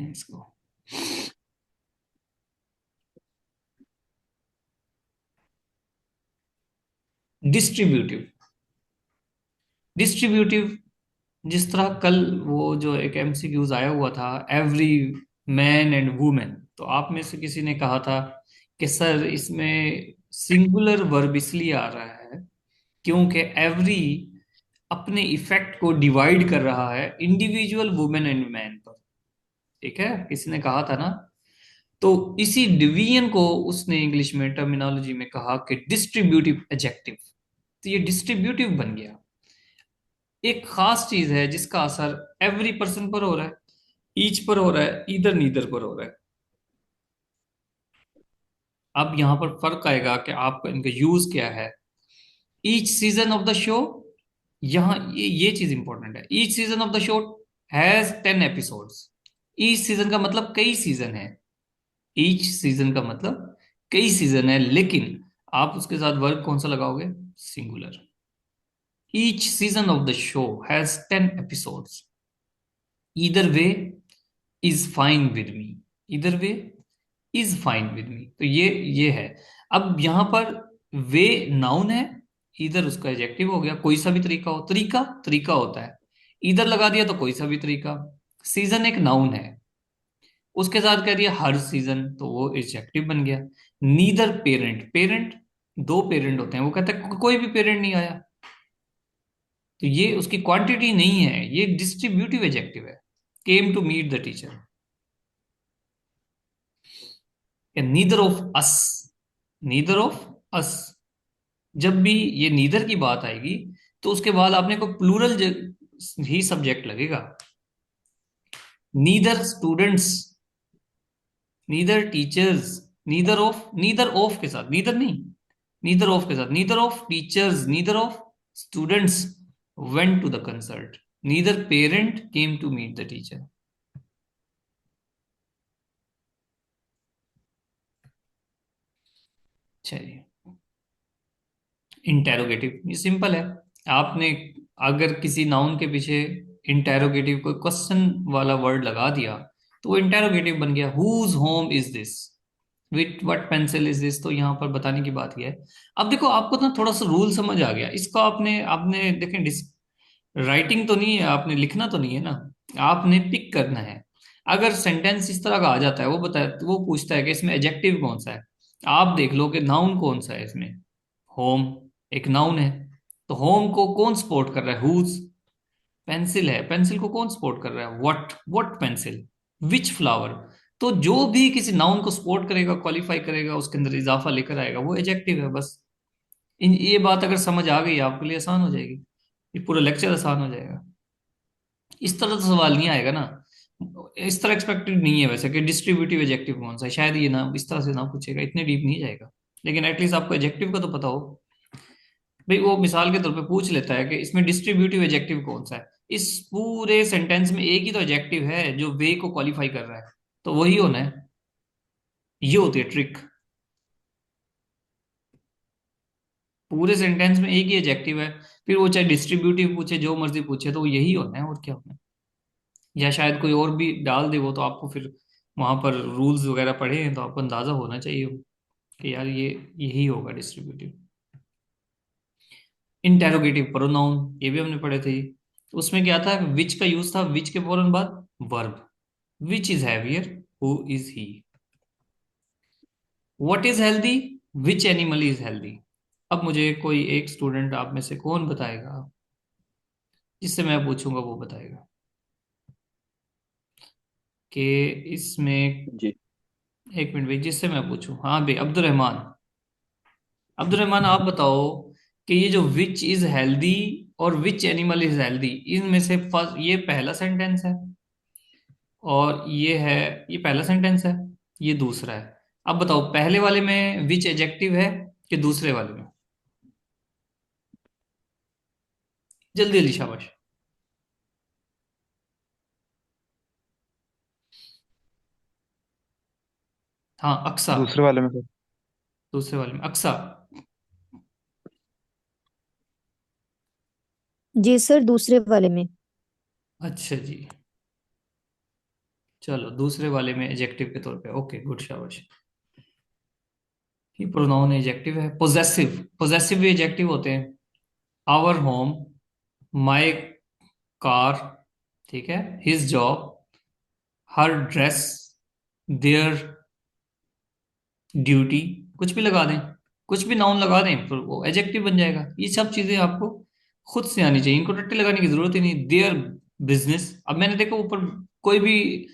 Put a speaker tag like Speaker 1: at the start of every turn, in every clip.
Speaker 1: हैं इसको। Distributive. Distributive, जिस तरह कल वो जो एक एमसीक्यूज आया हुआ था, एवरी मैन एंड वुमेन, तो आप में से किसी ने कहा था कि सर इसमें सिंगुलर वर्ब इसलिए आ रहा है क्योंकि एवरी अपने इफेक्ट को डिवाइड कर रहा है इंडिविजुअल वुमेन एंड मैन पर। ठीक है, किसी ने कहा था ना। तो इसी डिवीजन को उसने इंग्लिश में टर्मिनोलॉजी में कहा कि डिस्ट्रीब्यूटिव एडजेक्टिव। तो ये डिस्ट्रीब्यूटिव बन गया, एक खास चीज है जिसका असर एवरी पर्सन पर हो रहा है, ईच पर हो रहा है, इधर नीदर पर हो रहा है। अब यहां पर फर्क आएगा कि आपका इनका यूज क्या है। Each season of the show, यहां ये चीज इंपॉर्टेंट है। Each season of the show has 10 episodes. Each season का मतलब कई सीजन है। ईच सीजन का मतलब कई सीजन है, लेकिन आप उसके साथ वर्ब कौन सा लगाओगे? Singular. Each season of the show has 10 episodes. Either way is fine with me. Either way is fine with me, तो ये है। अब यहां पर वे नाउन है, इधर उसका एडजेक्टिव हो गया। कोई सा भी तरीका हो, तरीका तरीका होता है, इधर लगा दिया तो कोई सा भी तरीका। सीजन एक नाउन है, उसके साथ कह दिया हर सीजन तो वो एडजेक्टिव बन गया। नीदर पेरेंट, पेरेंट दो पेरेंट होते हैं, वो कहता है कोई भी पेरेंट नहीं आया, तो ये उसकी क्वांटिटी नहीं है, ये डिस्ट्रीब्यूटिव एडजेक्टिव है। Came to meet the teacher. Neither of us, neither of us. जब भी ये नीदर की बात आएगी तो उसके बाद आपने को प्लूरल ही सब्जेक्ट लगेगा। Neither students, neither teachers, neither of के साथ, नीदर नहीं, नीदर ऑफ के साथ, neither of teachers, neither of students went to the concert. Neither parent came to meet the teacher. चलिए, इंटेरोगेटिव ये सिंपल है। आपने अगर किसी नाउन के पीछे इंटेरोगेटिव कोई क्वेश्चन वाला वर्ड लगा दिया तो वो इंटेरोगेटिव बन गया। Whose home is this, with what pencil is this, तो यहाँ पर बताने की बात यह है। अब देखो आपको ना थोड़ा सा रूल समझ आ गया इसको। आपने आपने देखें, राइटिंग तो नहीं है, आपने लिखना तो नहीं है ना, आपने पिक करना है। अगर सेंटेंस इस तरह का आ जाता है, वो बता, वो पूछता है कि इसमें एडजेक्टिव कौन सा है, आप देख लो कि नाउन कौन सा है इसमें। होम एक नाउन है, तो होम को कौन सपोर्ट कर रहा है? हुज। पेंसिल है, पेंसिल को कौन सपोर्ट कर रहा है? What pencil. Which flower. तो जो भी किसी नाउन को सपोर्ट करेगा, क्वालिफाई करेगा, उसके अंदर इजाफा लेकर आएगा, वो एडजेक्टिव है बस। इन ये बात अगर समझ आ गई आपके लिए आसान हो जाएगी, ये पूरा लेक्चर आसान हो जाएगा। इस तरह तो सवाल नहीं आएगा ना, इस तरह एक्सपेक्टेड नहीं है वैसे कि डिस्ट्रीब्यूटिव एडजेक्टिव कौन सा है, शायद ये ना इस तरह से ना पूछेगा, इतने डीप नहीं जाएगा। लेकिन एटलीस्ट आपको एडजेक्टिव का तो पता हो। भाई वो मिसाल के तौर पे पूछ लेता है कि इसमें डिस्ट्रीब्यूटिव एडजेक्टिव कौन सा है, इस पूरे सेंटेंस में एक ही तो एडजेक्टिव है जो वे को क्वालिफाई कर रहा है, तो वही होना है। ये होती है ट्रिक। पूरे सेंटेंस में एक ही एडजेक्टिव है, फिर वो चाहे डिस्ट्रीब्यूटिव पूछे जो मर्जी पूछे, तो वो यही होना है, और क्या होना है। या शायद कोई और भी डाल दे वो, तो आपको फिर वहां पर रूल्स वगैरह पढ़े हैं तो आपको अंदाजा होना चाहिए कि यार ये यही होगा डिस्ट्रीब्यूटिव। इंटेरोगेटिव प्रोनाउन ये भी हमने पढ़े थे। उसमें क्या था, विच का यूज था, विच के फौरन बाद verb. Which is heavier, who is he. What is healthy, which animal is healthy. अब मुझे कोई एक स्टूडेंट आप में से कौन बताएगा, जिससे मैं पूछूंगा वो बताएगा कि इसमें।
Speaker 2: जी।
Speaker 1: एक मिनट भाई, जिससे मैं पूछूं, हाँ भाई अब्दुल रहमान। अब्दुल रहमान आप बताओ कि ये जो विच इज हेल्दी और विच एनिमल इज हेल्दी, इनमें से फर्स्ट ये पहला सेंटेंस है, और ये है, ये पहला सेंटेंस है, ये दूसरा है। अब बताओ पहले वाले में विच एडजेक्टिव है कि दूसरे वाले में? जल्दी जल्दी शाबाश। हाँ अक्सा।
Speaker 2: दूसरे वाले में सर।
Speaker 1: दूसरे वाले में अक्सा।
Speaker 3: जी सर, दूसरे वाले में।
Speaker 1: अच्छा जी, चलो दूसरे वाले में एडजेक्टिव के तौर पे, ओके गुड, शाबाश। ये प्रोनाउन एडजेक्टिव है। पोजेसिव, पोजेसिव भी एडजेक्टिव होते हैं। आवर होम, माई कार, ठीक है, his job, her dress, there duty, कुछ भी लगा दें, कुछ भी नाउन लगा दें तो वो एडजेक्टिव बन जाएगा। ये सब चीजें आपको खुद से आनी चाहिए, इनको रट्टे लगाने की जरूरत ही नहीं। देयर बिजनेस, अब मैंने देखा ऊपर कोई भी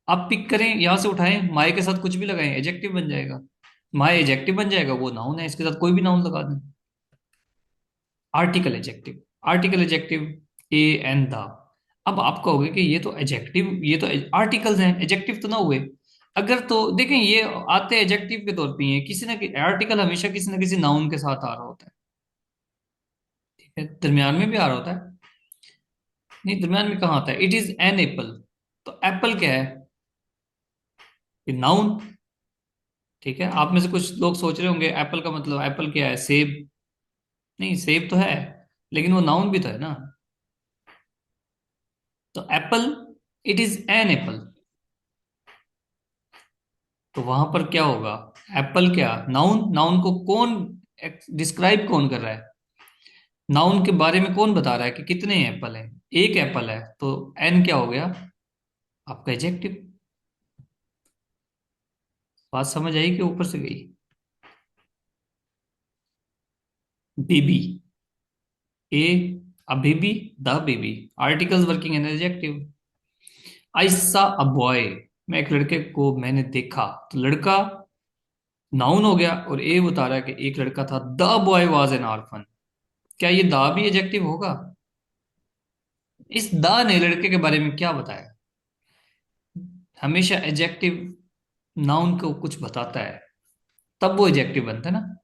Speaker 1: आप पिक करें, यहां से उठाएं, माई के साथ कुछ भी लगाएं, एडजेक्टिव बन जाएगा। माई एडजेक्टिव बन जाएगा, वो नाउन है, इसके साथ कोई भी नाउन लगा दें। Article adjective, article adjective, A and the. अब आप कहोगे कि ये तो एडजेक्टिव, ये तो आर्टिकल्स हैं, एडजेक्टिव तो ना हुए। अगर तो देखें, ये आते एडजेक्टिव के तौर पे ही हैं, किसी ना आर्टिकल हमेशा किसी ना किसी नाउन के साथ आ रहा होता है, ठीक है, दरमियान में भी आ रहा होता है। नहीं, दरमियान में कहाँ आता है? इट इज एन एप्पल, तो एप्पल क्या है? ये नाउन। ठीक है, आप में से कुछ लोग सोच रहे होंगे एप्पल का मतलब, एप्पल क्या है, सेब? नहीं, सेब तो है, लेकिन वो नाउन भी तो है ना। तो Apple, it is an apple, तो वहां पर क्या होगा? एप्पल क्या, नाउन? नाउन को कौन डिस्क्राइब कौन कर रहा है? नाउन के बारे में कौन बता रहा है कि कितने एप्पल हैं? एक एप्पल है, तो एन क्या हो गया? आपका एडजेक्टिव। बात समझ आई कि ऊपर से गई? Baby, a, a baby, the baby, articles working an adjective. I saw a boy, मैं एक लड़के को मैंने देखा, तो लड़का नाउन हो गया, और ए बता रहा है कि एक लड़का था, the boy was an orphan. क्या ये द भी एडजेक्टिव होगा? इस द ने लड़के के बारे में क्या बताया? हमेशा एडजेक्टिव नाउन को कुछ बताता है, तब वो एडजेक्टिव बनता है ना।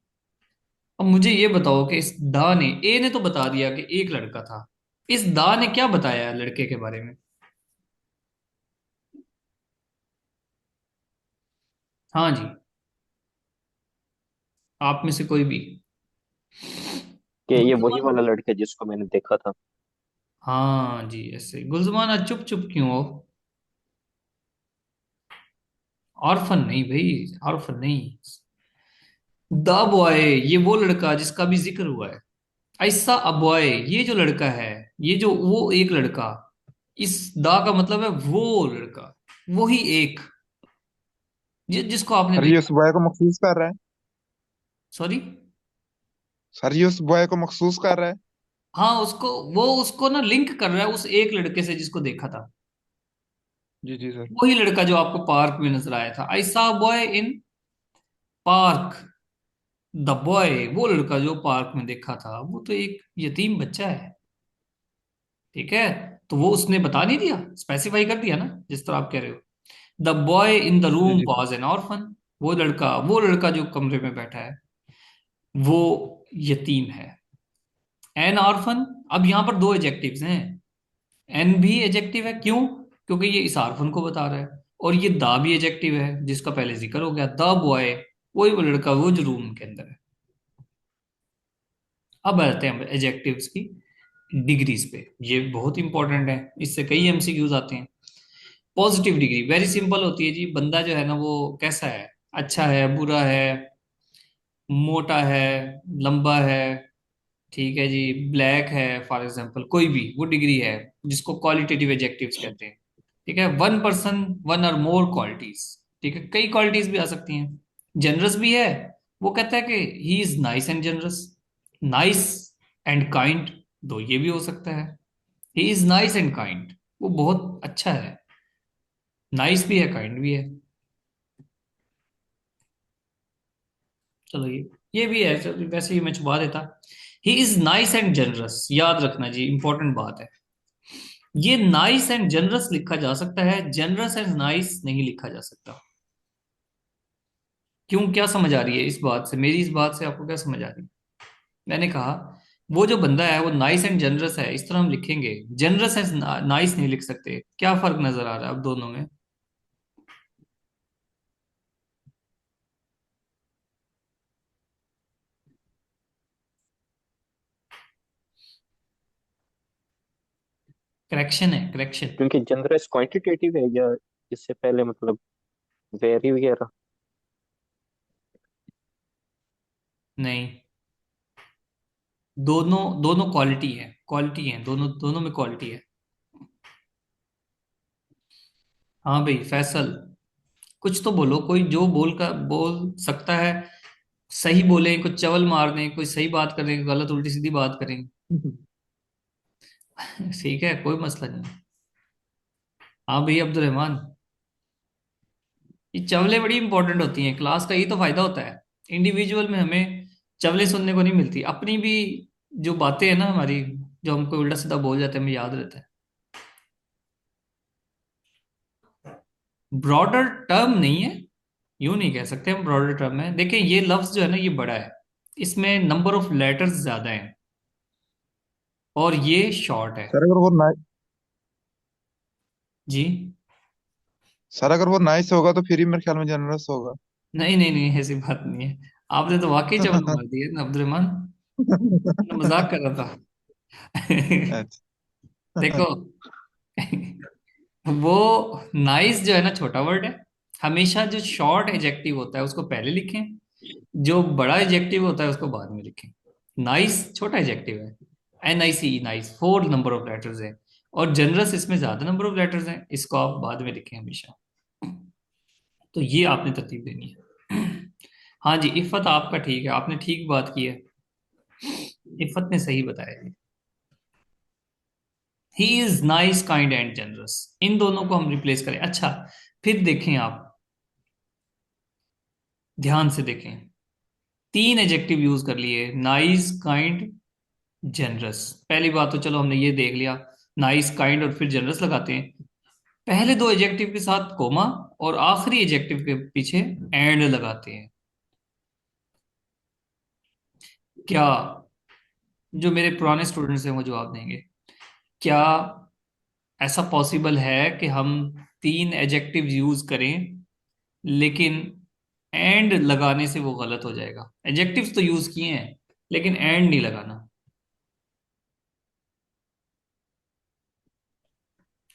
Speaker 1: अब मुझे ये बताओ कि इस दा ने, ए ने तो बता दिया कि एक लड़का था, इस दा ने क्या बताया लड़के के बारे में? हाँ जी, आप में से कोई भी।
Speaker 2: कि ये वही
Speaker 1: गुलजमान,
Speaker 2: वाला लड़का है जिसको मैंने देखा था।
Speaker 1: हाँ जी, ऐसे गुलजमान, आज चुप चुप क्यों हो? ऑर्फन नहीं भाई, ऑर्फन नहीं। द बॉय, ये वो लड़का जिसका भी जिक्र हुआ है। ऐसा अ बॉय, ये जो लड़का है, ये जो वो एक लड़का, इस दा का मतलब है वो लड़का, वही एक, जिसको आपने
Speaker 2: सर ये
Speaker 1: देखा।
Speaker 2: उस बॉय को मखसूस कर रहा है।
Speaker 1: सॉरी?
Speaker 2: सर ये उस बॉय को मखसूस कर रहा है।
Speaker 1: हाँ, उसको, वो उसको ना लिंक कर रहा है उस एक लड़के से जिसको देखा था।
Speaker 2: जी जी सर।
Speaker 1: वही लड़का जो आपको पार्क में नजर आया था, I saw boy in park. The boy, वो लड़का जो पार्क में देखा था, वो तो एक यतीम बच्चा है। ठीक है, तो वो उसने बता नहीं दिया, स्पेसिफाई कर दिया ना, जिस तरह आप कह रहे हो। द बॉय इन द
Speaker 2: जी
Speaker 1: रूम
Speaker 2: जी सर।
Speaker 1: वॉज एन ऑर्फन, वो लड़का जो कमरे में बैठा है, वो यतीम है। एन ऑर्फन, अब यहां पर दो एजेक्टिव्स हैं। एन भी एजेक्टिव है, क्यों? क्योंकि ये इस आर्फन को बता रहा है। और ये दा भी एजेक्टिव है, जिसका पहले जिक्र हो गया, द बॉय, वही वो लड़का, वो जो रूम के अंदर है। अब आते हैं एजेक्टिव्स की डिग्रीज पे, ये बहुत इंपॉर्टेंट है, इससे कई एमसीक्यूज आते हैं। पॉजिटिव डिग्री वेरी सिंपल होती है जी, बंदा जो है ना वो कैसा है, अच्छा है, बुरा है, मोटा है, लंबा है, ठीक है जी, ब्लैक है, फॉर एग्जांपल कोई भी वो डिग्री है, जिसको क्वालिटेटिव एडजेक्टिव्स कहते हैं। ठीक है, वन पर्सन, वन और मोर क्वालिटीज, ठीक है, कई क्वालिटीज भी आ सकती हैं। जनरस भी है, वो कहता है कि ही is nice and generous. Nice and kind, दो ये भी हो सकता है। He is nice and kind, वो बहुत अच्छा है, नाइस भी है, काइंड भी है। चलो ये भी है, चलो वैसे ही मैं छुपा देता। ही इज नाइस एंड जनरस, याद रखना जी, इंपॉर्टेंट बात है। ये नाइस एंड जनरस लिखा जा सकता है, जनरस एंड नाइस नहीं लिखा जा सकता। क्यों, क्या समझ आ रही है इस बात से, मेरी इस बात से आपको क्या समझ आ रही है? मैंने कहा वो जो बंदा है वो नाइस एंड जनरस है, इस तरह हम लिखेंगे, जनरस एंड नाइस नहीं लिख सकते। क्या फर्क नजर आ रहा है अब दोनों में? करेक्शन है, करेक्शन।
Speaker 2: क्योंकि जनरस क्वांटिटेटिव है या
Speaker 3: इससे पहले मतलब वेरी वगैरह।
Speaker 1: नहीं, दोनों दोनों क्वालिटी है, दोनों दोनों में क्वालिटी है। हाँ भाई फैसल, कुछ तो बोलो, कोई जो बोल सकता है। सही बोले, कुछ चवल मार दें, कोई सही बात करें, गलत उल्टी सीधी बात करें। ठीक है, कोई मसला नहीं। हाँ भाई अब्दुल रहमान, ये चवलें बड़ी इंपॉर्टेंट होती हैं, क्लास का ये तो फायदा होता है। इंडिविजुअल में हमें चवलें सुनने को नहीं मिलती, अपनी भी जो बातें हैं ना हमारी, जो हमको उल्टा सीधा बोल जाते हैं, हमें याद रहता है। ब्रॉडर टर्म नहीं है, यूं नहीं कह सकते हम ब्रॉडर टर्म है। देखिए ये लफ्ज जो है ना, ये बड़ा है, इसमें नंबर ऑफ लेटर्स ज्यादा हैं, और ये शॉर्ट है।
Speaker 2: सर अगर वो ना
Speaker 1: जी।
Speaker 2: सर अगर वो नाइस होगा तो फिर ही मेरे ख्याल में जनरस होगा।
Speaker 1: नहीं नहीं नहीं, ऐसी बात नहीं है। आपने तो वाकई चवल मार दिया ना अब्दुल रहमान, मैं मजाक कर रहा था।
Speaker 2: अच्छा।
Speaker 1: देखो, वो नाइस जो है ना, छोटा वर्ड है। हमेशा जो शॉर्ट एजेक्टिव होता है उसको पहले लिखें, जो बड़ा एजेक्टिव होता है उसको बाद में लिखें। नाइस छोटा एजेक्टिव है, NICE, nice 4 number of letters है, और जनरस इसमें ज्यादा नंबर ऑफ लेटर्स हैं, इसको आप बाद में लिखें हमेशा। तो ये आपने तरतीब देनी है। हाँ जी, इफ़त आपका ठीक है, आपने ठीक बात की है, इफ़त ने सही बताया है। He is nice, kind and generous, इन दोनों को हम रिप्लेस करें। अच्छा, फिर देखें आप, ध्यान से देखें, 3 एजेक्टिव यूज कर लिए, नाइस, काइंड, जनरस। पहली बात तो चलो हमने ये देख लिया, नाइस, काइंड और फिर जनरस लगाते हैं। पहले 2 एजेक्टिव के साथ कोमा, और आखिरी एजेक्टिव के पीछे एंड लगाते हैं। क्या, जो मेरे पुराने स्टूडेंट्स हैं वो जवाब देंगे, क्या ऐसा पॉसिबल है कि हम 3 एजेक्टिव यूज करें, लेकिन एंड लगाने से वो गलत हो जाएगा? एजेक्टिव्स तो यूज किए हैं, लेकिन एंड नहीं लगाना।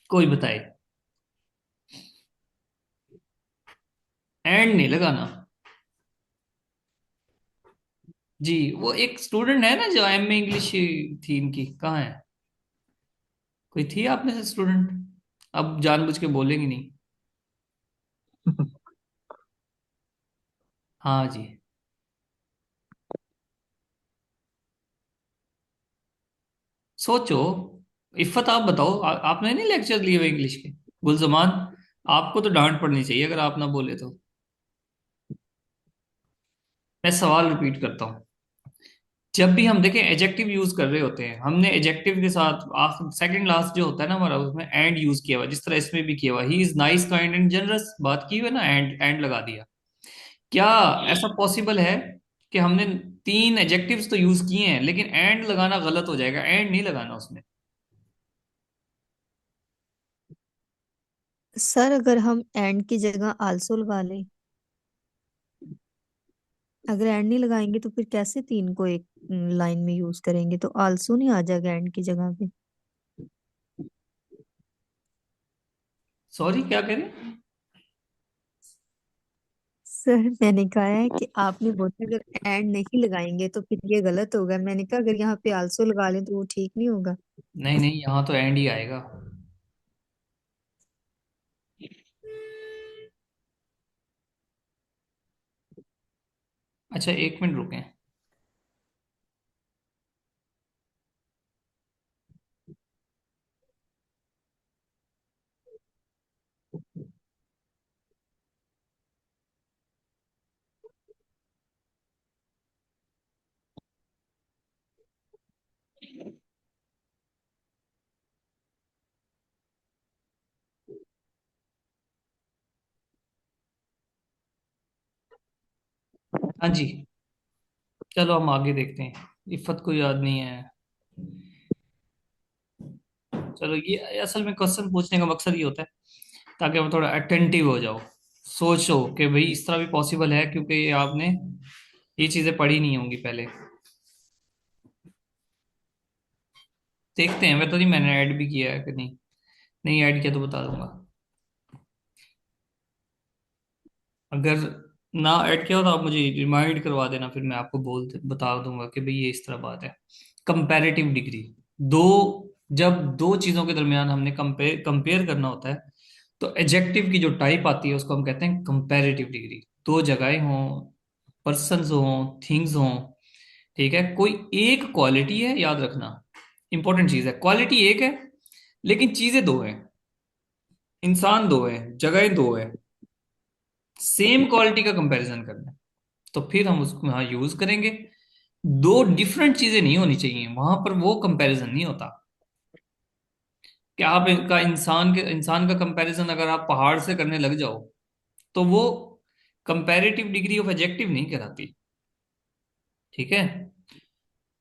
Speaker 1: कोई बताए, एंड नहीं लगाना। जी, वो एक स्टूडेंट है ना जो MA इंग्लिश थी इनकी, कहाँ है? कोई थी आप में से स्टूडेंट? अब जानबूझ के बोलेंगे नहीं। हाँ जी। सोचो, इफ़त आप बताओ, आपने नहीं लेक्चर लिए हुए इंग्लिश के? गुलजमान, आपको तो डांट पड़नी चाहिए अगर आप ना बोले तो। मैं सवाल रिपीट करता हूँ, जब भी हम देखें एजेक्टिव यूज कर रहे होते हैं, हमने एजेक्टिव के साथ आखिर सेकंड लास्ट जो होता है ना हमारा, उसमें एंड यूज किया हुआ, जिस तरह इसमें भी किया हुआ, ही is nice, kind and generous, बात की हुई है ना, एंड लगा दिया। क्या ऐसा पॉसिबल है कि हमने 3 एजेक्टिव्स तो यूज किए हैं, लेकिन एंड लगाना गलत हो जाएगा? एंड नहीं लगाना उसमें।
Speaker 4: सर अगर हम एंड की जगह आल्सो लगा लें, अगर एंड नहीं लगाएंगे तो फिर कैसे तीन को एक लाइन में यूज करेंगे? तो आल्सो नहीं आ जाएगा एंड की जगह पे?
Speaker 1: सॉरी, क्या करें?
Speaker 4: सर मैंने कहा है कि आपने बोला अगर एंड नहीं लगाएंगे तो फिर ये गलत होगा। मैंने कहा अगर यहाँ पे आल्सो लगा लें तो वो ठीक नहीं होगा।
Speaker 1: नहीं नहीं, यहाँ तो एंड ही आएगा। अच्छा, 1 मिनट रुकें। हाँ जी, चलो हम आगे देखते हैं। इफ़त को याद नहीं है, चलो ये असल में क्वेश्चन पूछने का मकसद ये होता है ताकि आप थोड़ा अटेंटिव हो जाओ, सोचो कि भाई इस तरह भी पॉसिबल है, क्योंकि ये आपने ये चीज़ें पढ़ी नहीं होंगी पहले। देखते हैं, मैं तो नहीं, मैंने ऐड भी किया है कि नहीं? नहीं ऐड किया तो बता दूंगा। अगर ना ऐड किया हो तो आप मुझे रिमाइंड करवा देना, फिर मैं आपको बता दूंगा कि भाई ये इस तरह बात है। कंपैरेटिव डिग्री, दो जब दो चीजों के दरमियान हमने कंपेयर कंपेयर करना होता है, तो एडजेक्टिव की जो टाइप आती है उसको हम कहते हैं कंपैरेटिव डिग्री। दो जगहें हों, पर्सन्स हों, थिंग्स हों, ठीक है, कोई एक क्वालिटी है, याद रखना, इंपॉर्टेंट चीज है, क्वालिटी एक है लेकिन चीजें दो हैं, इंसान दो है, जगहें दो है, सेम क्वालिटी का कंपैरिजन करना है, तो फिर हम उसको यहाँ यूज करेंगे। दो डिफरेंट चीजें नहीं होनी चाहिए, वहां पर वो कंपैरिजन नहीं होता। कि आप इनका इंसान का कंपैरिजन अगर आप पहाड़ से करने लग जाओ, तो वो कंपैरेटिव डिग्री ऑफ एडजेक्टिव नहीं कहलाती, ठीक है।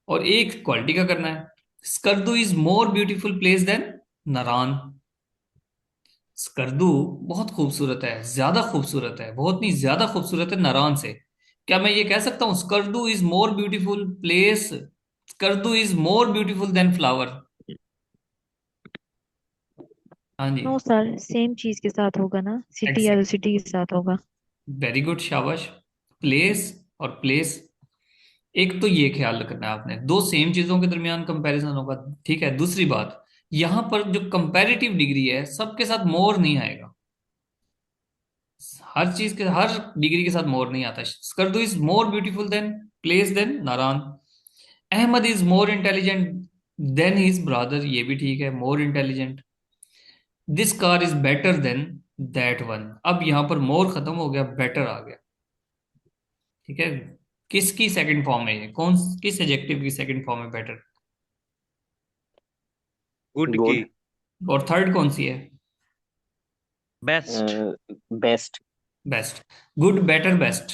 Speaker 1: और एक क्वालिटी का करना है। Skardu is more beautiful place than Naran. Skardu बहुत खूबसूरत है, ज्यादा खूबसूरत है, बहुत नहीं ज्यादा खूबसूरत है नारान से। क्या मैं ये कह सकता हूं Skardu is more beautiful place, Skardu is more beautiful then flower? हाँ जी।
Speaker 5: नो सर, सेम चीज के साथ होगा ना, सिटी या
Speaker 1: एग्जैक्ट,
Speaker 5: तो सिटी के साथ होगा।
Speaker 1: वेरी गुड, शाबाश। प्लेस और प्लेस, एक तो ये ख्याल रखना है आपने, दो सेम चीजों के दरमियान कंपैरिजन होगा, ठीक है। दूसरी बात, यहां पर जो कंपैरेटिव डिग्री है सबके साथ मोर नहीं आएगा, हर चीज के हर डिग्री के साथ मोर नहीं आता। Skardu is more beautiful than place than Naran. Ahmed is more intelligent than his brother, ये भी ठीक है, more intelligent. This car is better than that one, अब यहां पर मोर खत्म हो गया, बेटर आ गया, ठीक है। किसकी सेकंड फॉर्म है ये, कौन किस एडजेक्टिव की सेकंड फॉर्म है बेटर?
Speaker 6: गुड की।
Speaker 3: गुड।
Speaker 1: और थर्ड कौन सी है?
Speaker 6: Best.
Speaker 3: Best.
Speaker 1: Best. Good, better, best.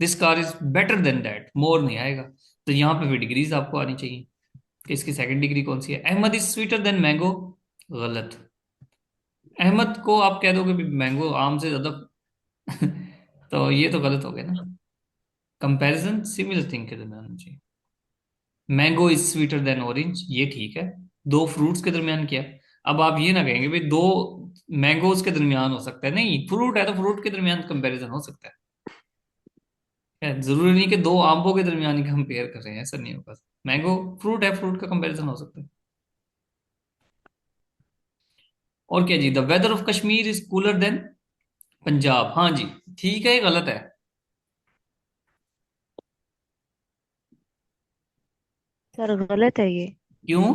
Speaker 1: This car is better than that, more नहीं आएगा। तो यहाँ पे भी डिग्रीज आपको आनी चाहिए कि इसकी सेकंड डिग्री कौन सी है। Ahmed is sweeter than mango, गलत। अहमद को आप कह दोगे भी मैंगो आम से ज्यादा तो ये तो गलत हो गया ना। कंपैरिजन सिमिलर थिंग के दरमियान होनी चाहिए। Mango is sweeter then orange, ये ठीक है, दो फ्रूट्स के दरमियान किया। अब आप ये ना कहेंगे भाई दो मैंगोज के दरमियान हो सकता है, नहीं, फ्रूट है तो फ्रूट के दरमियान कंपैरिजन हो सकता है। जरूरी नहीं कि दो आंबों के दरमियान ही कंपेयर कर रहे हैं, ऐसा नहीं होगा। मैंगो फ्रूट है, फ्रूट का कंपैरिजन हो सकता है। और क्या जी, the weather of Kashmir is cooler than Punjab, हाँ जी, ठीक है, ये गलत है।
Speaker 5: सर गलत है ये।
Speaker 1: क्यों?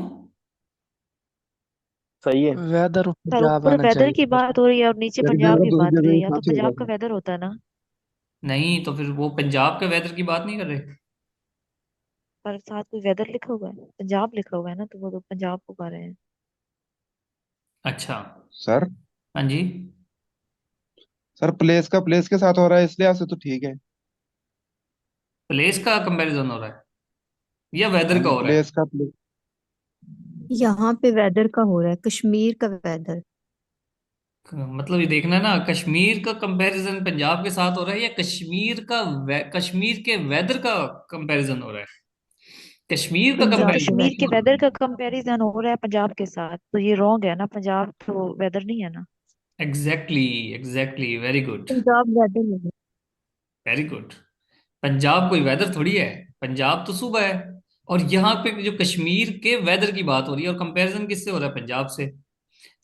Speaker 3: सही है।
Speaker 2: वेदर ऑफ
Speaker 5: सर
Speaker 2: पंजाब
Speaker 5: ऊपर
Speaker 2: आना
Speaker 5: वेदर
Speaker 2: चाहिए
Speaker 5: की
Speaker 2: था।
Speaker 5: बात हो रही है और नीचे
Speaker 2: एक
Speaker 5: पंजाब
Speaker 2: जगह
Speaker 5: की
Speaker 2: दूसरी
Speaker 5: बात हो रही
Speaker 2: जगह
Speaker 5: है,
Speaker 2: ही
Speaker 5: या
Speaker 2: कहाँ
Speaker 5: तो
Speaker 2: से
Speaker 5: पंजाब
Speaker 2: होगा
Speaker 5: का
Speaker 2: फिर।
Speaker 5: वेदर होता है ना।
Speaker 1: नहीं तो फिर वो पंजाब के वेदर की बात नहीं कर रहे?
Speaker 5: पर साथ कोई वेदर लिखा हुआ है, पंजाब लिखा हुआ है ना, तो वो तो पंजाब को पा रहे हैं।
Speaker 1: अच्छा।
Speaker 2: सर
Speaker 1: हाँ जी।
Speaker 2: सर प्लेस का प्लेस के साथ हो रहा है इसलिए आपसे तो ठीक है।
Speaker 1: प्लेस का कंपैरिजन हो रहा है या
Speaker 2: हाँ
Speaker 1: वेदर का
Speaker 2: जी
Speaker 1: हो रहा है?
Speaker 2: प्लेस का प्लेस।
Speaker 4: यहाँ पे वेदर का हो रहा है, कश्मीर का वेदर।
Speaker 1: मतलब ये देखना है ना, कश्मीर का कंपैरिजन पंजाब के साथ हो रहा है या कश्मीर के वेदर का कंपैरिजन हो रहा है? कश्मीर का
Speaker 4: पंजाब के
Speaker 1: कंपैरिजन
Speaker 5: कश्मीर के
Speaker 4: वेदर।
Speaker 1: नहीं।
Speaker 5: वेदर का कंपैरिजन हो रहा है पंजाब के साथ, तो ये रॉन्ग है ना, पंजाब तो वेदर नहीं है ना।
Speaker 1: Exactly, exactly, very good,
Speaker 4: Punjab weather है।
Speaker 1: Very good. पंजाब कोई वेदर थोड़ी है, पंजाब तो सुबह है। और यहाँ पे जो कश्मीर के वेदर की बात हो रही है और कंपैरिजन किससे हो रहा है, पंजाब से।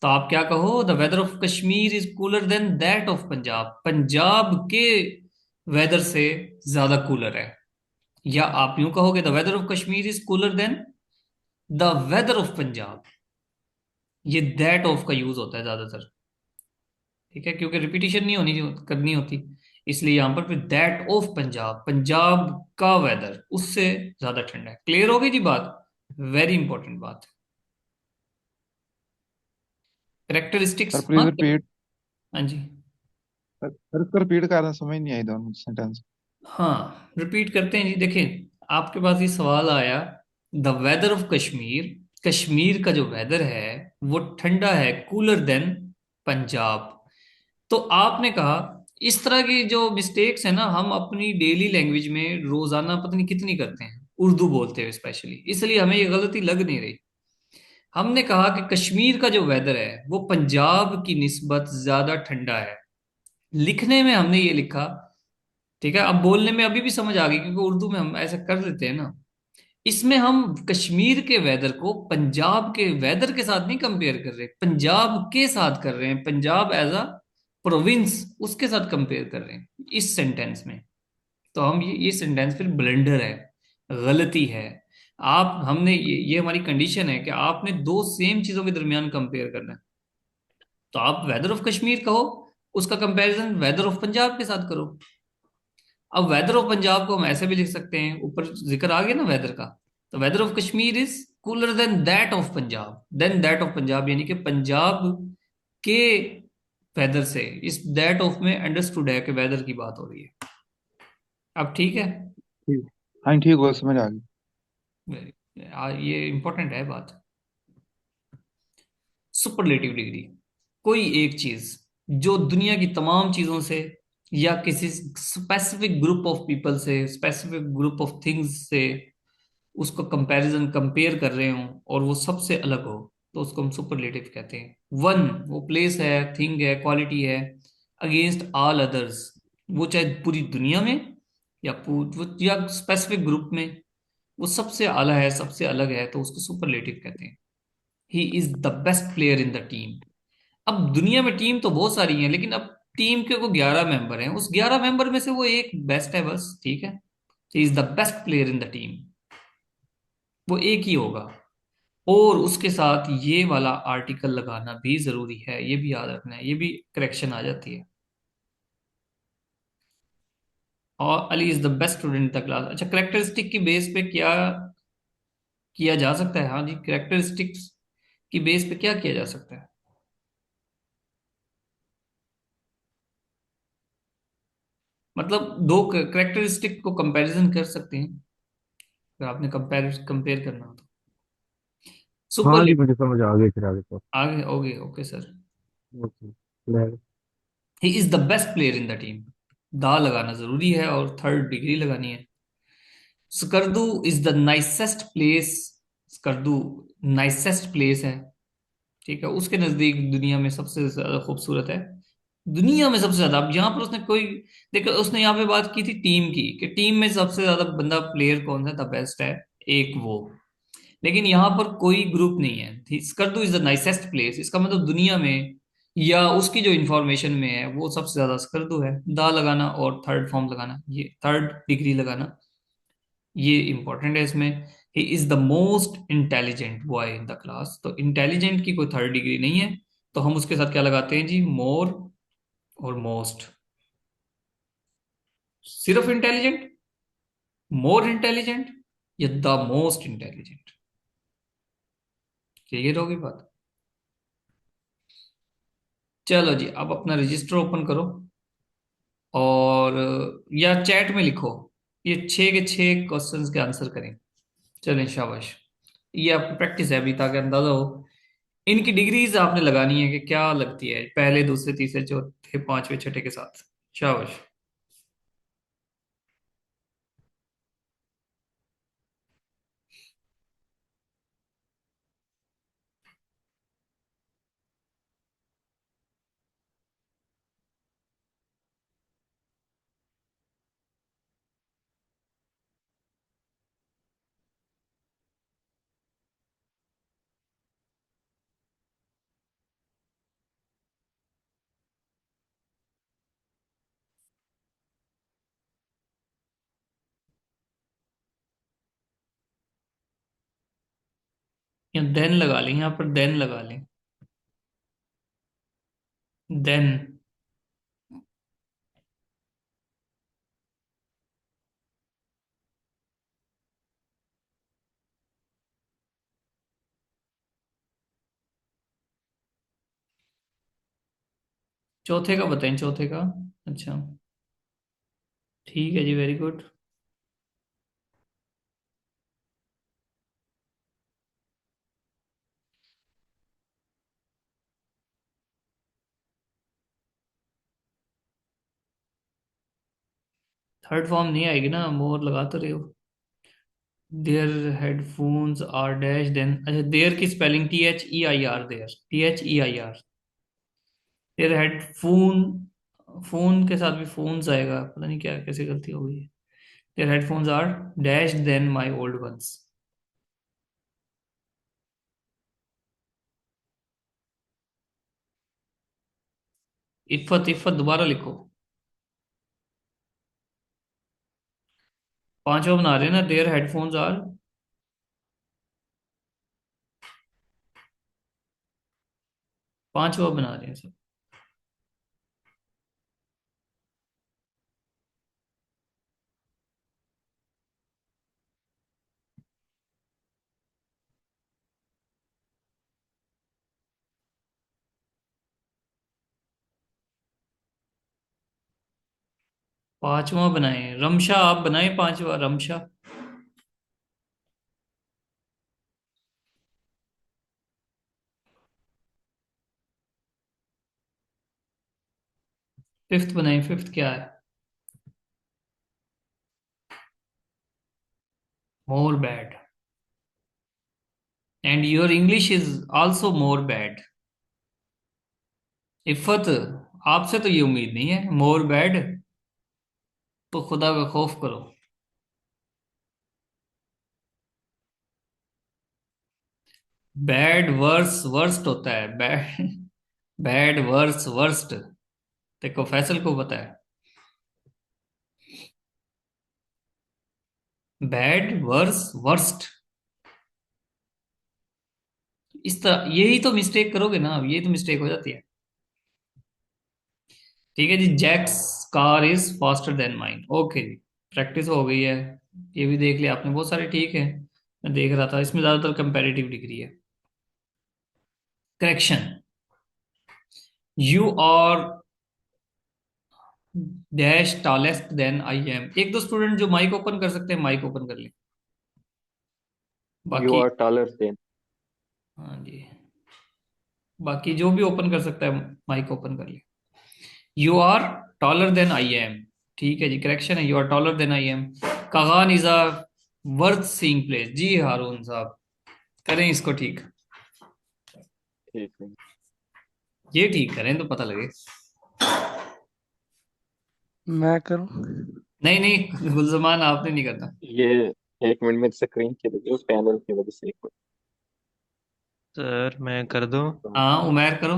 Speaker 1: तो आप क्या कहो, the weather of Kashmir is cooler than that of Punjab, Punjab के वेदर से ज्यादा कूलर है। या आप यूं कहोगे the weather of Kashmir is cooler than the weather of Punjab, ये दैट ऑफ का यूज होता है ज्यादातर, ठीक है, क्योंकि रिपीटिशन नहीं होनी करनी होती, इसलिए यहां पर फिर दैट ऑफ पंजाब, पंजाब का वेदर उससे ज्यादा ठंडा है। क्लियर हो गई जी बात? वेरी इंपॉर्टेंट बात।
Speaker 2: सर
Speaker 1: करेक्टरिस्टिक्स,
Speaker 2: प्लीज
Speaker 1: हाँ
Speaker 2: रिपीट।
Speaker 1: हाँ जी।
Speaker 2: सर इसको रिपीट करना समझ नहीं आई दोनों सेंटेंस।
Speaker 1: हाँ, रिपीट करते हैं जी। देखें, आपके पास ये सवाल आया, the weather of Kashmir, Kashmir का जो वेदर है वो ठंडा है, कूलर देन पंजाब। तो आपने कहा, इस तरह की जो मिस्टेक्स है ना, हम अपनी डेली लैंग्वेज में रोजाना पता नहीं कितनी करते हैं, उर्दू बोलते हुए स्पेशली, इसलिए हमें ये गलती लग नहीं रही। हमने कहा कि कश्मीर का जो वेदर है वो पंजाब की निस्बत ज्यादा ठंडा है, लिखने में हमने ये लिखा, ठीक है, अब बोलने में अभी भी समझ आ गई क्योंकि उर्दू में हम ऐसा कर लेते हैं ना। इसमें हम कश्मीर के वेदर को पंजाब के वेदर के साथ नहीं कंपेयर कर रहे, पंजाब के साथ कर रहे हैं, पंजाब एज अ प्रोविंस उसके साथ कंपेयर कर रहे हैं इस सेंटेंस में। तो हम ये सेंटेंस फिर ब्लंडर है, गलती है। आप हमने ये हमारी कंडीशन है कि आपने दो सेम चीजों के दरमियान कंपेयर करना है। तो आप वेदर ऑफ कश्मीर कहो, उसका कंपैरिजन वेदर ऑफ पंजाब के साथ करो। अब वेदर ऑफ पंजाब को हम ऐसे भी लिख सकते हैं, ऊपर जिक्र आ गया ना वेदर का, तो weather of Kashmir is cooler than that of Punjab, than that of Punjab, यानी कि पंजाब के वेदर से इस दैट ऑफ में अंडरस्टूड है कि वेदर की बात हो रही है। अब ठीक है।
Speaker 2: ठीक। हाँ ठीक हो, समझ आ गई।
Speaker 1: ये इंपॉर्टेंट है बात। सुपरलेटिव डिग्री, कोई एक चीज जो दुनिया की तमाम चीजों से या किसी स्पेसिफिक ग्रुप ऑफ पीपल से, स्पेसिफिक ग्रुप ऑफ थिंग्स से उसको कंपैरिजन कंपेयर कर रहे हो और वो सबसे अलग हो, तो उसको हम सुपरलेटिव कहते हैं। वन वो प्लेस है, थिंग है, क्वालिटी है, अगेंस्ट ऑल अदर्स, वो चाहे पूरी दुनिया में या स्पेसिफिक ग्रुप में, वो सबसे आला है, सबसे अलग है, तो उसको सुपरलेटिव कहते हैं। He is the best player in the team. अब दुनिया में टीम तो बहुत सारी हैं, लेकिन अब टीम के वो 11 मेंबर हैं, उस 11 मेंबर में से वो एक बेस्ट है बस, ठीक है। He is the best player in the team, वो एक ही होगा। और उसके साथ ये वाला आर्टिकल लगाना भी जरूरी है, ये भी याद रखना है, ये भी करेक्शन आ जाती है। और Ali is the best student in the class. अच्छा, करेक्टरिस्टिक की बेस पे क्या किया जा सकता है? हाँ जी, करेक्टरिस्टिक्स की बेस पे क्या किया जा सकता है? मतलब दो करेक्टरिस्टिक को कंपैरिजन कर सकते हैं, अगर आपने कंपेयर करना हो तो।
Speaker 3: हाँ
Speaker 1: सुपर,
Speaker 3: जी, मुझे समझ आ गई फिर आगे तो।
Speaker 1: आगे ओके ओके सर।
Speaker 3: ओके। ले-
Speaker 1: he is the best player in the team, दा लगाना जरूरी है और थर्ड डिग्री लगानी है। Skardu is the nicest place, Skardu nicest place है, ठीक है, उसके नजदीक दुनिया में सबसे ज्यादा खूबसूरत है। दुनिया में सबसे ज्यादा, अब यहाँ पर उसने कोई, देखो उसने यहाँ पे बात की थी टीम की, कि टीम में सबसे ज्यादा बंदा प्लेयर कौन है, द बेस्ट है, एक वो। लेकिन यहाँ पर कोई ग्रुप नहीं है। Skardu is the nicest place, इसका मतलब दुनिया में या उसकी जो इंफॉर्मेशन में है वो सबसे ज्यादा स्कर्दू है। दा लगाना और थर्ड फॉर्म लगाना, ये थर्ड डिग्री लगाना, ये इंपॉर्टेंट है इसमें। He is the most intelligent boy in the class, तो इंटेलिजेंट की कोई थर्ड डिग्री नहीं है, तो हम उसके साथ क्या लगाते हैं जी, मोर और मोस्ट। सिर्फ इंटेलिजेंट, मोर इंटेलिजेंट, या द मोस्ट इंटेलिजेंट, क्लियर होगी बात। चलो जी, अब अपना रजिस्टर ओपन करो और या चैट में लिखो, ये 6 के 6 क्वेश्चंस के आंसर करें। चलें शाबाश, ये आपकी प्रैक्टिस है अभी, ताकि अंदाजा हो। इनकी डिग्रीज आपने लगानी है कि क्या लगती है पहले, दूसरे, तीसरे, चौथे, पांचवे, छठे के साथ। शाबाश। यहाँ देन लगा लें, यहाँ पर देन लगा लें, देन। चौथे का बताएं, चौथे का। अच्छा, ठीक है जी, वेरी गुड। थर्ड फॉर्म नहीं आएगी ना, मोर लगा तो रहे हो। Their headphones are dash than, अच्छा देयर की spelling THEIR, their THEIR, their headphone, phone के साथ भी फोन्स आएगा, पता नहीं क्या कैसे गलती हो गई है। Their headphones are dash than my old ones. Iffat Iffat दोबारा लिखो। पांचवा बना रहे हैं ना, देयर हेडफोन्स आर। पांचवा बना रहे हैं सब। पांचवा बनाए रमशा, आप बनाए पांचवा रमशा। फिफ्थ बनाए, फिफ्थ क्या है? मोर bad. And your English is also more bad. Iffat, आपसे तो ये उम्मीद नहीं है, मोर बैड। तो खुदा का खौफ करो। बैड वर्स वर्स्ट होता है, बैड। Bad worse worst. देखो फैसल को पता है। Bad worse worst. इस तरह यही तो मिस्टेक करोगे ना, यही तो मिस्टेक हो जाती है। ठीक है जी, Jack's car is faster than mine. Okay जी, प्रैक्टिस हो गई है। ये भी देख लिया आपने, बहुत सारे ठीक है। मैं देख रहा था इसमें ज्यादातर कंपैरेटिव डिग्री है। Correction. You are dash tallest than I am. एक दो स्टूडेंट जो माइक ओपन कर सकते हैं माइक ओपन कर ले।
Speaker 6: You
Speaker 1: बाकी
Speaker 6: are taller than.
Speaker 1: हाँ जी, बाकी जो भी ओपन कर सकता है माइक ओपन कर ले। You are taller than I am. ठीक है जी, करेक्शन है, you are taller than I am. Kaghan is a worth seeing place. जी हारून साहब, करें इसको ठीक।
Speaker 6: ठीक है।
Speaker 1: ये ठीक करें तो पता लगे।
Speaker 7: मैं करूं?
Speaker 1: नहीं नहीं गुलजमान, आपने नहीं करना।
Speaker 6: ये 1 मिनट में स्क्रीन की वजह पैनल की वजह से 1 मिनट।
Speaker 8: सर मैं कर दूं।
Speaker 1: हाँ उमैर करो।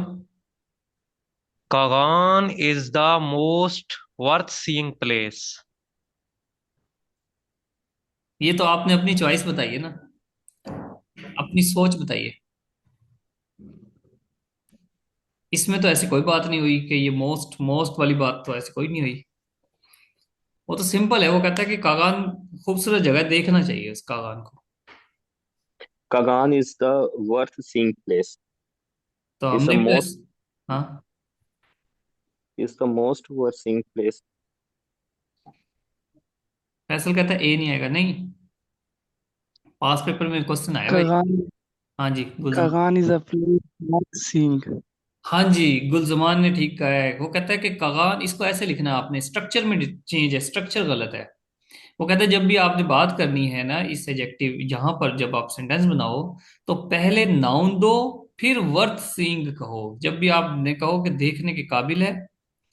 Speaker 8: Kaghan is the most worth seeing place.
Speaker 1: ये तो आपने अपनी चॉइस बताई है ना, अपनी सोच बताइए। इसमें तो ऐसी कोई बात नहीं हुई कि ये मोस्ट मोस्ट वाली बात तो ऐसी कोई नहीं हुई। वो तो सिंपल है, वो कहता है कि कागान खूबसूरत जगह, देखना चाहिए उस कागान को।
Speaker 6: Kagan is the worth seeing place.
Speaker 1: तो
Speaker 6: Is the
Speaker 1: हमने भी तो
Speaker 6: most
Speaker 1: हाँ,
Speaker 6: is the most worth seeing place.
Speaker 1: Faisal कहता है ए नहीं आएगा, नहीं। पास पेपर में क्वेश्चन आया भाई।
Speaker 7: Kagan,
Speaker 1: हाँ जी Gulzaman.
Speaker 7: Kagan is a place worth seeing.
Speaker 1: हाँ जी, गुलजमान ने ठीक कहा है। वो कहता है कि कागान, इसको ऐसे लिखना है आपने, स्ट्रक्चर में चेंज है, स्ट्रक्चर गलत है। वो कहता है जब भी आपने बात करनी है ना इस एडजेक्टिव, जहां पर जब आप सेंटेंस बनाओ तो पहले नाउन दो, फिर वर्थ सीइंग कहो। जब भी आपने कहो कि देखने के काबिल है,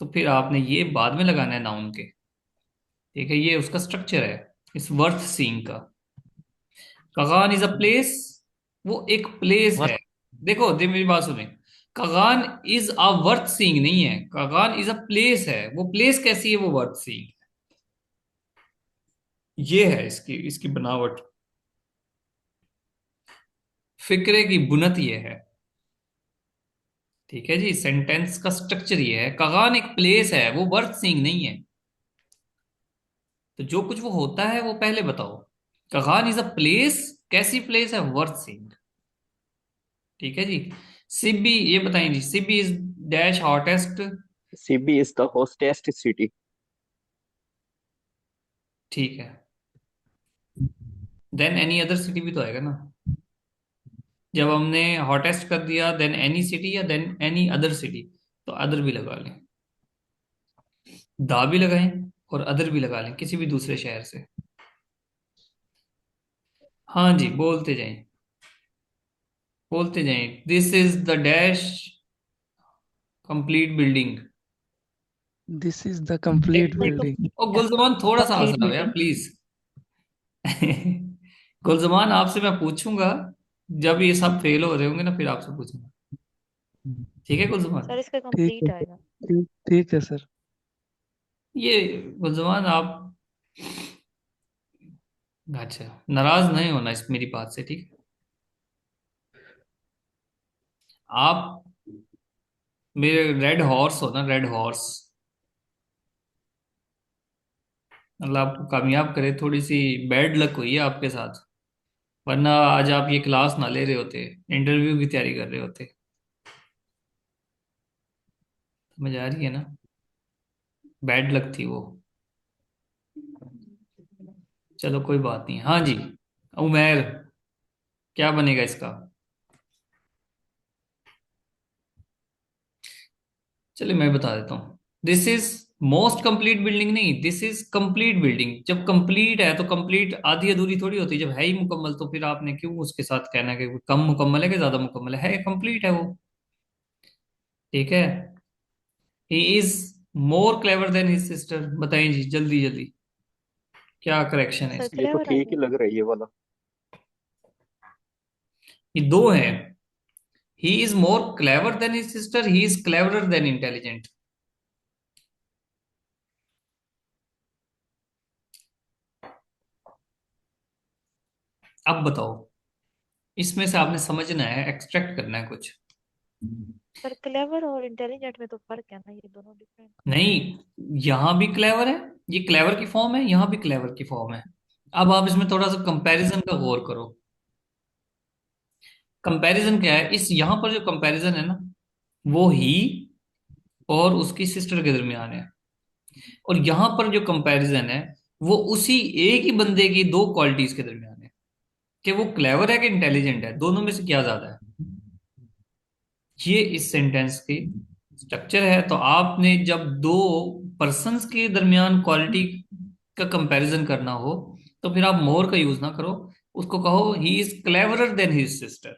Speaker 1: तो फिर आपने ये बाद में लगाना है नाउन के। ठीक है, ये उसका स्ट्रक्चर है इस वर्थ सीइंग का। कगान इज अ प्लेस, वो एक प्लेस है।
Speaker 8: वर्थ।
Speaker 1: देखो दे मेरी बात सुने। Kaghan is a worth seeing नहीं है, कगान इज अ प्लेस है। वो प्लेस कैसी है, वो वर्थ सीइंग। ये है इसकी इसकी बनावट, फिक्रे की बुनत ये है। ठीक है जी, सेंटेंस का स्ट्रक्चर ये है। कगान एक प्लेस है, वो वर्थ सीइंग नहीं है। तो जो कुछ वो होता है वो पहले बताओ। कगान इज अ प्लेस, कैसी प्लेस है, वर्थ सीइंग। ठीक है जी। सिबी, ये बताएं जी, Sibi is dash hottest.
Speaker 6: CB is the hottest city.
Speaker 1: ठीक है, देन एनी अदर सिटी भी तो आएगा ना। जब हमने हॉटेस्ट कर दिया, देन एनी सिटी या देन एनी अदर सिटी, तो अदर भी लगा लें। दा भी लगाएं और अदर भी लगा लें, किसी भी दूसरे शहर से। हाँ जी, बोलते जाएं, बोलते जाएं। This is the dash complete building.
Speaker 7: This is the complete
Speaker 5: It's the
Speaker 7: building.
Speaker 1: और गुलजमान थोड़ा सा हंस
Speaker 5: complete
Speaker 1: रहा हो यार
Speaker 5: building.
Speaker 1: प्लीज। गुलजमान आपसे मैं पूछूंगा, जब ये सब फेल हो रहे होंगे ना फिर आपसे पूछूंगा, ठीक है गुलजमान?
Speaker 5: सर इसका
Speaker 7: ठीक
Speaker 5: complete
Speaker 7: है सर।
Speaker 5: आएगा.
Speaker 7: ठीक है सर।
Speaker 1: ये गुलजमान आप, अच्छा, नाराज नहीं होना इस मेरी बात से, ठीक है? आप मेरे रेड हॉर्स हो ना, रेड हॉर्स। अल्लाह आपको कामयाब करे। थोड़ी सी बैड लक हुई है आपके साथ, वरना आज आप ये क्लास ना ले रहे होते, इंटरव्यू की तैयारी कर रहे होते। समझ आ रही है ना? बैड लक थी वो। चलो कोई बात नहीं। हाँ जी, उमेर, क्या बनेगा इसका? चलिए मैं बता देता हूँ। This is most complete building नहीं, दिस इज कंप्लीट बिल्डिंग। जब कंप्लीट है तो कंप्लीट आधी अधूरी थोड़ी होती है। जब है ही मुकम्मल तो फिर आपने क्यों उसके साथ कहना है कि कम मुकम्मल है कि ज्यादा मुकम्मल है कंप्लीट है वो। ठीक है। He is more clever than his sister. बताइए जी जल्दी जल्दी, क्या करेक्शन है
Speaker 5: सर
Speaker 1: इसमें?
Speaker 6: ये तो
Speaker 5: clever
Speaker 6: ठीक ही
Speaker 5: आएगा.
Speaker 6: लग रहा है ये वाला।
Speaker 1: ये दो है। He is more clever than his sister, he is cleverer than intelligent. अब बताओ, इसमें से आपने समझना है, एक्सट्रैक्ट करना है कुछ।
Speaker 5: सर clever और intelligent में तो फर्क है ना, ये दोनों different.
Speaker 1: नहीं, यहां भी क्लेवर है, ये क्लेवर की फॉर्म है, यहां भी क्लेवर की फॉर्म है। अब आप इसमें थोड़ा सा कंपैरिजन का गौर करो। कंपैरिजन क्या है? इस यहां पर जो कंपैरिजन है ना, वो ही और उसकी सिस्टर के दरमियान है। और यहां पर जो कंपैरिजन है, वो उसी एक ही बंदे की दो क्वालिटीज के दरमियान है, कि वो क्लेवर है कि इंटेलिजेंट है, दोनों में से क्या ज्यादा है। ये इस सेंटेंस की स्ट्रक्चर है। तो आपने जब दो पर्सन्स के दरमियान क्वालिटी का कंपैरिजन करना हो, तो फिर आप मोर का यूज ना करो, उसको कहो he is cleverer than his sister.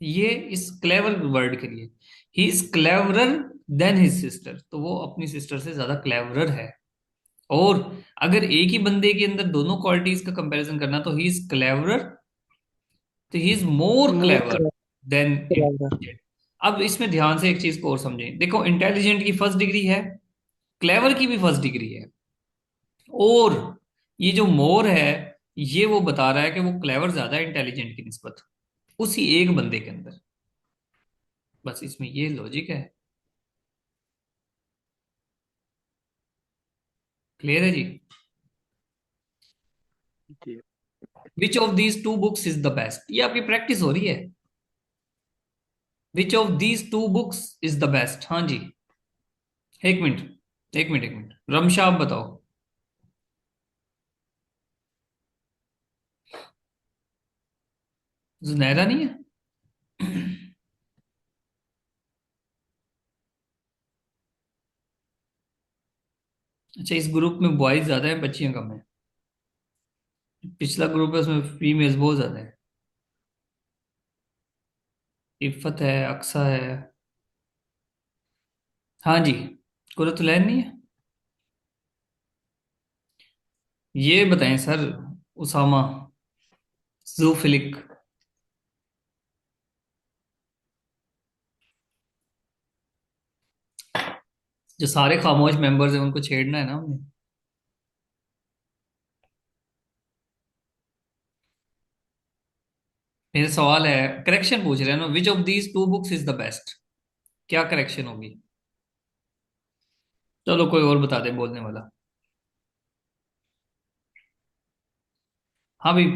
Speaker 1: ये इस क्लेवर वर्ड के लिए, he is cleverer than his sister, तो वो अपनी सिस्टर से ज्यादा क्लेवरर है। और अगर एक ही बंदे के अंदर दोनों क्वालिटीज का कंपैरिजन करना, तो ही इज क्लेवरर, तो he is more
Speaker 7: more
Speaker 1: clever than
Speaker 7: clever.
Speaker 1: Intelligent. अब इसमें ध्यान से एक चीज को और समझें। देखो, इंटेलिजेंट की फर्स्ट डिग्री है, क्लेवर की भी फर्स्ट डिग्री है, और ये जो मोर है, ये वो बता रहा है कि वो क्लेवर ज्यादा है इंटेलिजेंट की निस्बत, उसी एक बंदे के अंदर। बस इसमें ये लॉजिक है। क्लियर है जी?
Speaker 6: जी।
Speaker 1: Which of these two books is the best? ये आपकी प्रैक्टिस हो रही है। Which of these two books is the best? हाँ जी, एक मिनट एक मिनट एक मिनट, रमशा आप बताओ। जुनैरा नहीं है? अच्छा, इस ग्रुप में बॉयज ज्यादा है, बच्चियां कम है। पिछला ग्रुप है उसमें फीमेल्स बहुत ज्यादा है। इफ़त है, अक्सा है। हाँ जी, कुरतुलैन नहीं है? ये बताएं सर, उसामा, जूफिलिक। जो सारे खामोश मेंबर्स हैं उनको छेड़ना है ना हमने। मेरा सवाल है, करेक्शन पूछ रहे हैं ना, विच of these two books is the best? क्या करेक्शन होगी? चलो कोई और बता दे बोलने वाला। हाँ भाई।